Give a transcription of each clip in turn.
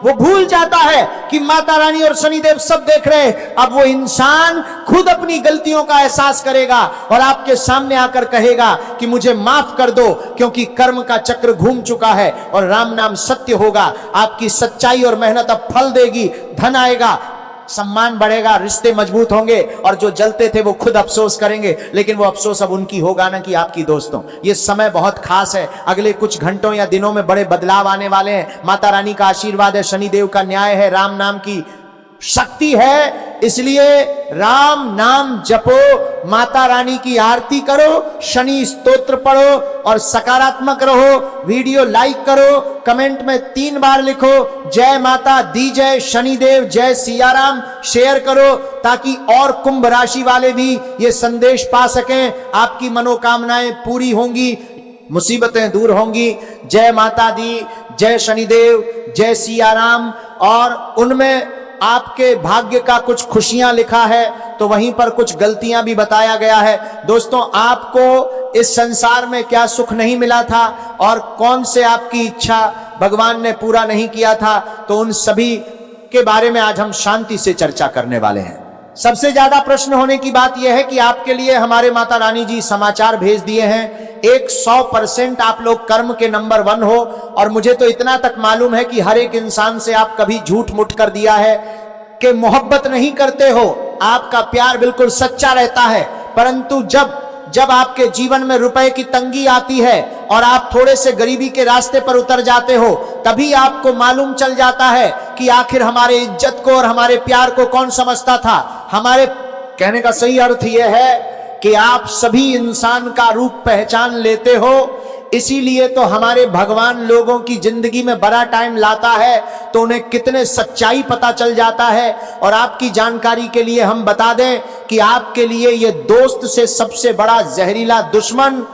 वो भूल जाता है कि माता रानी और शनिदेव सब देख रहे हैं। अब वो इंसान खुद अपनी गलतियों का एहसास करेगा और आपके सामने आकर कहेगा कि मुझे माफ कर दो, क्योंकि कर्म का चक्र घूम चुका है और राम नाम सत्य होगा। आपकी सच्चाई और मेहनत अब फल देगी, धन आएगा, सम्मान बढ़ेगा, रिश्ते मजबूत होंगे, और जो जलते थे वो खुद अफसोस करेंगे, लेकिन वो अफसोस अब उनकी होगा ना कि आपकी। दोस्तों, ये समय बहुत खास है। अगले कुछ घंटों या दिनों में बड़े बदलाव आने वाले हैं। माता रानी का आशीर्वाद है, शनिदेव का न्याय है, राम नाम की शक्ति है। इसलिए राम नाम जपो, माता रानी की आरती करो, शनि स्तोत्र पढ़ो और सकारात्मक रहो। वीडियो लाइक करो, कमेंट में 3 बार लिखो जय माता दी, जय शनिदेव, जय सिया राम। शेयर करो ताकि और कुंभ राशि वाले भी ये संदेश पा सकें। आपकी मनोकामनाएं पूरी होंगी, मुसीबतें दूर होंगी। जय माता दी, जय शनिदेव, जय सिया राम। और उनमें आपके भाग्य का कुछ खुशियां लिखा है तो वहीं पर कुछ गलतियां भी बताया गया है। दोस्तों, आपको इस संसार में क्या सुख नहीं मिला था और कौन से आपकी इच्छा भगवान ने पूरा नहीं किया था, तो उन सभी के बारे में आज हम शांति से चर्चा करने वाले हैं। सबसे ज्यादा प्रश्न होने की बात यह है कि आपके लिए हमारे माता रानी जी समाचार भेज दिए हैं। 100% आप लोग कर्म के नंबर 1 हो, और मुझे तो इतना तक मालूम है कि हर एक इंसान से आप कभी झूठ मुठ कर दिया है कि मोहब्बत नहीं करते हो, आपका प्यार बिल्कुल सच्चा रहता है। परंतु जब आपके जीवन में रुपए की तंगी आती है और आप थोड़े से गरीबी के रास्ते पर उतर जाते हो, तभी आपको मालूम चल जाता है कि आखिर हमारे इज्जत को और हमारे प्यार को कौन समझता था। हमारे कहने का सही अर्थ यह है कि आप सभी इंसान का रूप पहचान लेते हो। इसीलिए तो हमारे भगवान लोगों की जिंदगी में बड़ा टाइम लाता है तो उन्हें कितने सच्चाई पता चल जाता है। और आपकी जानकारी के लिए हम बता दें कि आपके लिए ये दोस्त से सबसे बड़ा जहरीला दुश्मन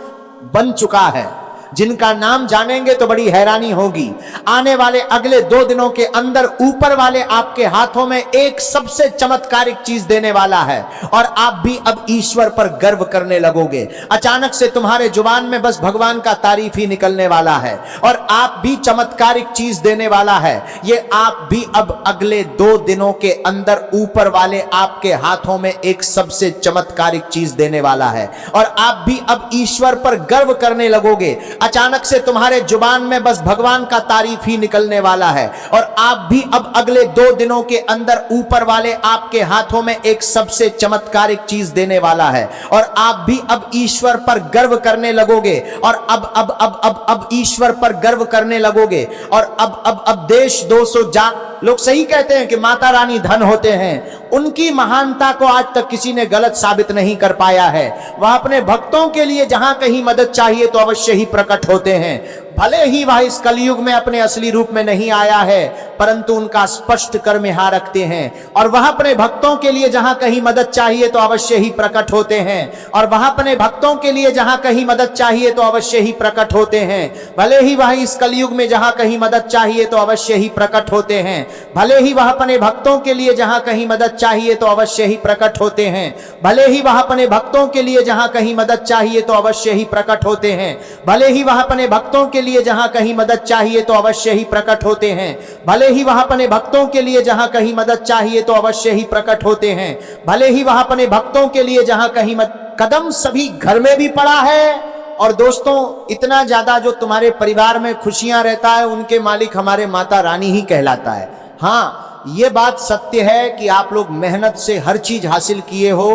बन चुका है, जिनका नाम जानेंगे तो बड़ी हैरानी होगी। आने वाले अगले 2 दिनों के अंदर ऊपर वाले आपके हाथों में एक सबसे चमत्कारिक चीज देने वाला है और आप भी अब ईश्वर पर गर्व करने लगोगे। अचानक से तुम्हारे जुबान में बस भगवान का तारीफ ही निकलने वाला है और आप भी चमत्कारिक चीज देने वाला है। ये आप भी अब अगले 2 दिनों के अंदर ऊपर वाले आपके हाथों में एक सबसे चमत्कारिक चीज देने वाला है और आप भी अब ईश्वर पर गर्व करने लगोगे। अचानक से तुम्हारे जुबान में बस भगवान का तारीफ ही निकलने वाला है और आप भी अब अगले 2 दिनों के अंदर ऊपर वाले आपके हाथों में एक सबसे चमत्कारिक चीज देने वाला है और आप भी अब ईश्वर पर गर्व करने लगोगे और अब ईश्वर पर गर्व करने लगोगे और अब देश 200 लोग सही कहते हैं कि माता रानी धन होते हैं। उनकी महानता को आज तक किसी ने गलत साबित नहीं कर पाया है। वह अपने भक्तों के लिए जहां कहीं मदद चाहिए तो अवश्य ही प्रकट होते हैं। भले ही वह इस कलयुग में अपने असली रूप में नहीं आया है, परंतु उनका स्पष्ट कर्म यहाँ रखते हैं और वह अपने भक्तों के लिए जहां कहीं मदद चाहिए तो अवश्य ही प्रकट होते हैं और वह अपने भक्तों के लिए जहां कहीं मदद चाहिए तो अवश्य ही प्रकट होते हैं। भले ही वह इस कलयुग में जहां कहीं मदद चाहिए तो अवश्य ही प्रकट होते हैं। भले ही वह अपने भक्तों के लिए जहां कहीं मदद चाहिए तो अवश्य ही प्रकट होते हैं। भले ही वह अपने भक्तों के लिए जहां कहीं मदद चाहिए तो अवश्य ही प्रकट होते हैं। भले ही वह अपने भक्तों के लिए जहां कहीं मदद चाहिए तो अवश्य ही प्रकट होते हैं। भले ही वह अपने भक्तों के लिए जहां कहीं मदद चाहिए तो अवश्य ही प्रकट होते हैं। भले ही वह अपने भक्तों के लिए जहां कहीं कदम सभी घर में भी पड़ा है। और दोस्तों, इतना ज्यादा जो तुम्हारे परिवार में खुशियां रहता है उनके मालिक हमारे माता रानी ही कहलाता है। हाँ, ये बात सत्य है कि आप लोग मेहनत से हर चीज हासिल किए हो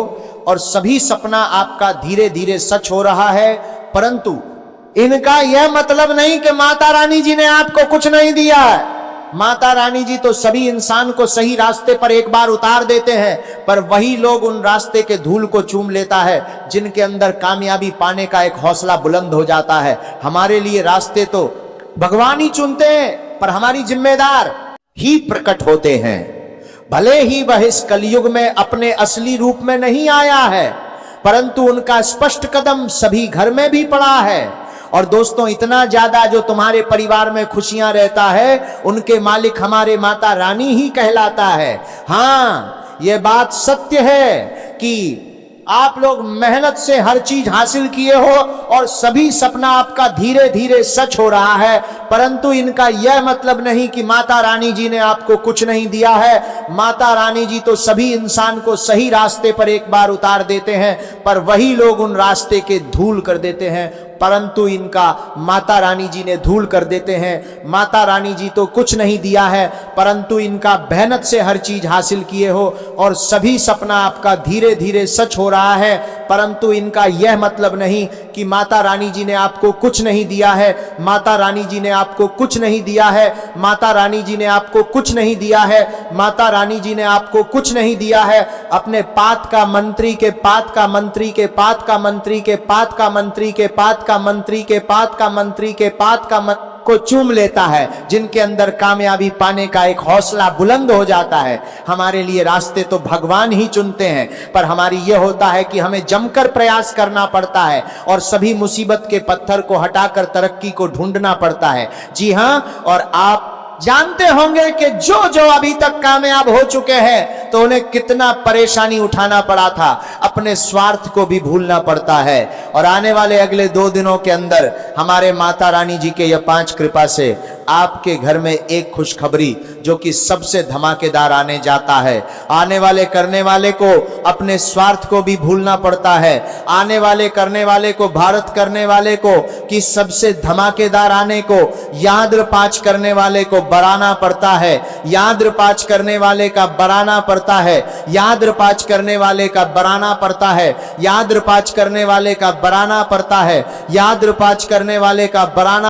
और सभी सपना आपका धीरे धीरे सच हो रहा है, परंतु इनका यह मतलब नहीं कि माता रानी जी ने आपको कुछ नहीं दिया है। माता रानी जी तो सभी इंसान को सही रास्ते पर एक बार उतार देते हैं, पर वही लोग उन रास्ते के धूल को चूम लेता है जिनके अंदर कामयाबी पाने का एक हौसला बुलंद हो जाता है। हमारे लिए रास्ते तो भगवान ही चुनते हैं, पर हमारी जिम्मेदार ही प्रकट होते हैं। भले ही वह इस कलयुग में अपने असली रूप में नहीं आया है, परंतु उनका स्पष्ट कदम सभी घर में भी पड़ा है। और दोस्तों, इतना ज्यादा जो तुम्हारे परिवार में खुशियां रहता है उनके मालिक हमारे माता रानी ही कहलाता है। हाँ, यह बात सत्य है कि आप लोग मेहनत से हर चीज हासिल किए हो और सभी सपना आपका धीरे धीरे सच हो रहा है, परंतु इनका यह मतलब नहीं कि माता रानी जी ने आपको कुछ नहीं दिया है। माता रानी जी तो सभी इंसान को सही रास्ते पर एक बार उतार देते हैं, पर वही लोग उन रास्ते के धूल कर देते हैं, परंतु इनका माता रानी जी ने धूल कर देते हैं। माता रानी जी तो कुछ नहीं दिया है, परंतु इनका मेहनत से हर चीज हासिल किए हो और सभी सपना आपका धीरे धीरे सच हो रहा है, परंतु इनका यह मतलब नहीं कि माता रानी जी ने आपको कुछ नहीं दिया है। माता रानी जी ने आपको कुछ नहीं दिया है। माता रानी जी ने आपको कुछ नहीं दिया है। माता रानी जी ने आपको कुछ नहीं दिया है। अपने पात का मंत्री के पात का मंत्री के पात का मंत्री के पात का मंत्री के पात का मंत्री के पात का मंत्री के पात का को चूम लेता है, जिनके अंदर कामयाबी पाने का एक हौसला बुलंद हो जाता है। हमारे लिए रास्ते तो भगवान ही चुनते हैं, पर हमारी यह होता है कि हमें जमकर प्रयास करना पड़ता है और सभी मुसीबत के पत्थर को हटाकर तरक्की को ढूंढना पड़ता है। जी हां, और आप जानते होंगे कि जो जो अभी तक कामयाब हो चुके हैं तो उन्हें कितना परेशानी उठाना पड़ा था, अपने स्वार्थ को भी भूलना पड़ता है। और आने वाले अगले 2 दिनों के अंदर हमारे माता रानी जी के यह 5 कृपा से आपके घर में एक खुशखबरी जो कि सबसे धमाकेदार आने जाता है। आने वाले करने वाले को अपने स्वार्थ को भी भूलना पड़ता है। आने वाले करने वाले को, भारत करने वाले को कि सबसे धमाकेदार आने को याद पाँच करने वाले को बराना पड़ता है। याद पाँच करने वाले का बराना पड़ता है। याद पाँच करने वाले का बराना पड़ता है। याद पाँच करने वाले का बराना पड़ता है। याद पाँच करने वाले का बराना